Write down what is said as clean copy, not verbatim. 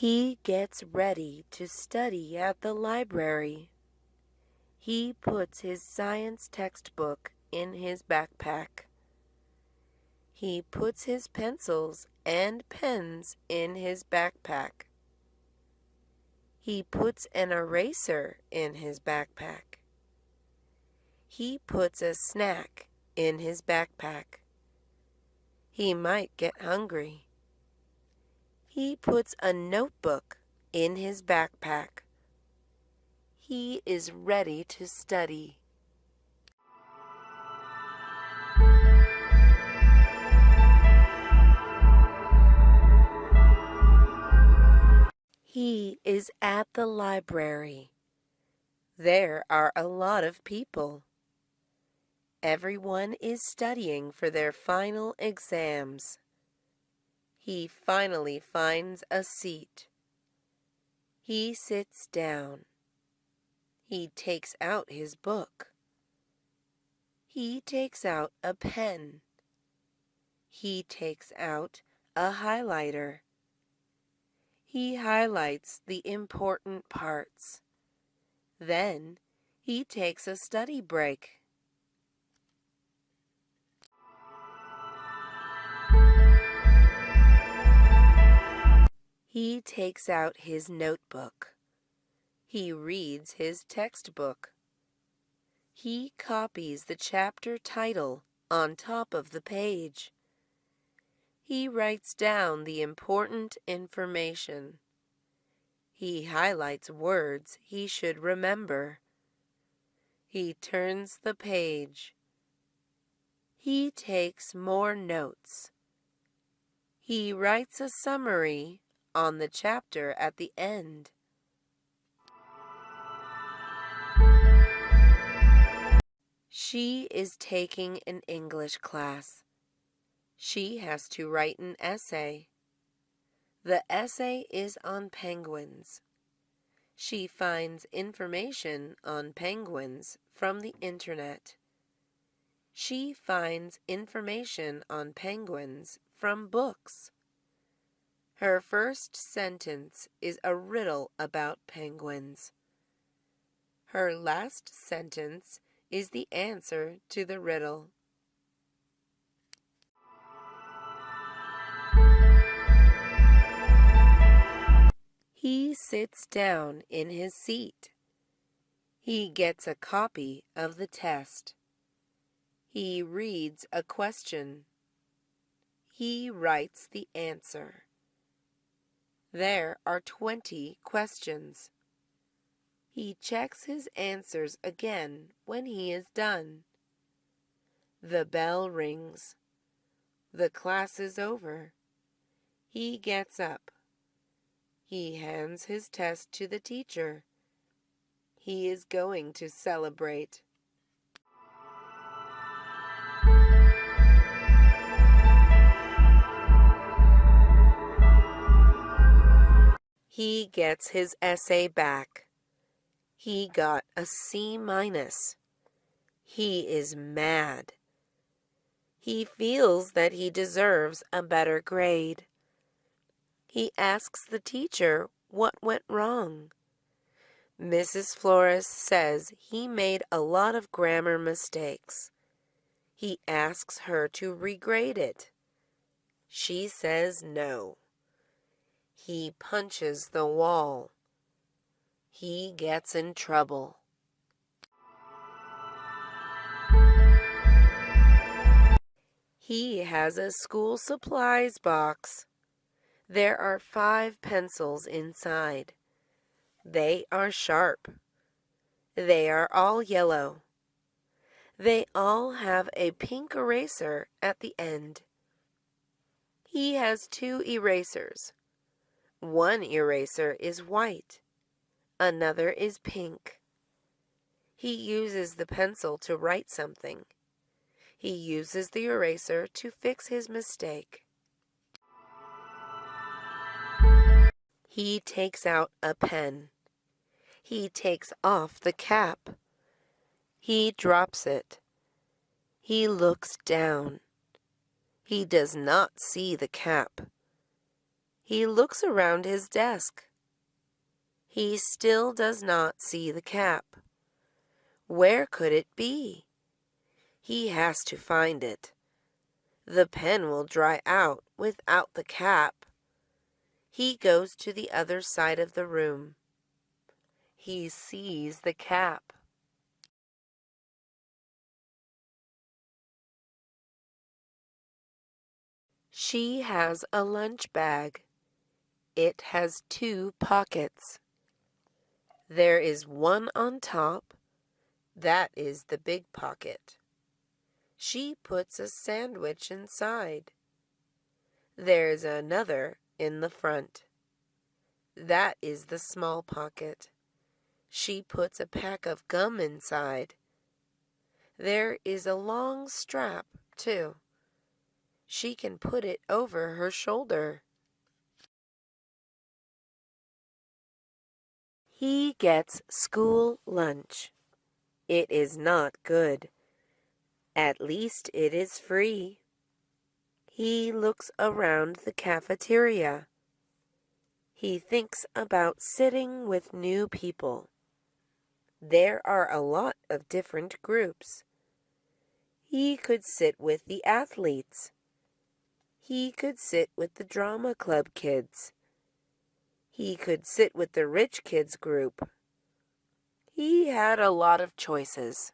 He gets ready to study at the library. He puts his science textbook in his backpack. He puts his pencils and pens in his backpack. He puts an eraser in his backpack. He puts a snack in his backpack. He might get hungry. He puts a notebook in his backpack. He is ready to study. He is at the library. There are a lot of people. Everyone is studying for their final exams. He finally finds a seat. He sits down. He takes out his book. He takes out a pen. He takes out a highlighter. He highlights the important parts. Then he takes a study break. He takes out his notebook. He reads his textbook. He copies the chapter title on top of the page. He writes down the important information. He highlights words he should remember. He turns the page. He takes more notes. He writes a summary on the chapter at the end. She is taking an English class. She has to write an essay. The essay is on penguins. She finds information on penguins from the internet. She finds information on penguins from books. Her first sentence is a riddle about penguins. Her last sentence is the answer to the riddle. He sits down in his seat. He gets a copy of the test. He reads a question. He writes the answer. There are 20 questions. He checks his answers again when he is done. The bell rings. The class is over. He gets up. He hands his test to the teacher. He is going to celebrate. He gets his essay back. He got a C-. He is mad. He feels that he deserves a better grade. He asks the teacher what went wrong. Mrs. Flores says he made a lot of grammar mistakes. He asks her to regrade it. She says no. He punches the wall. He gets in trouble. He has a school supplies box. There are 5 pencils inside. They are sharp. They are all yellow. They all have a pink eraser at the end. He has 2 erasers. One eraser is white. Another is pink. He uses the pencil to write something. He uses the eraser to fix his mistake. He takes out a pen. He takes off the cap. He drops it. He looks down. He does not see the cap. He looks around his desk. He still does not see the cap. Where could it be? He has to find it. The pen will dry out without the cap. He goes to the other side of the room. He sees the cap. She has a lunch bag. It has 2 pockets. There is one on top. That is the big pocket. She puts a sandwich inside. There's another in the front. That is the small pocket. She puts a pack of gum inside. There is a long strap, too. She can put it over her shoulder. He gets school lunch. It is not good. At least it is free. He looks around the cafeteria. He thinks about sitting with new people. There are a lot of different groups. He could sit with the athletes. He could sit with the drama club kids. He could sit with the rich kids group. He had a lot of choices.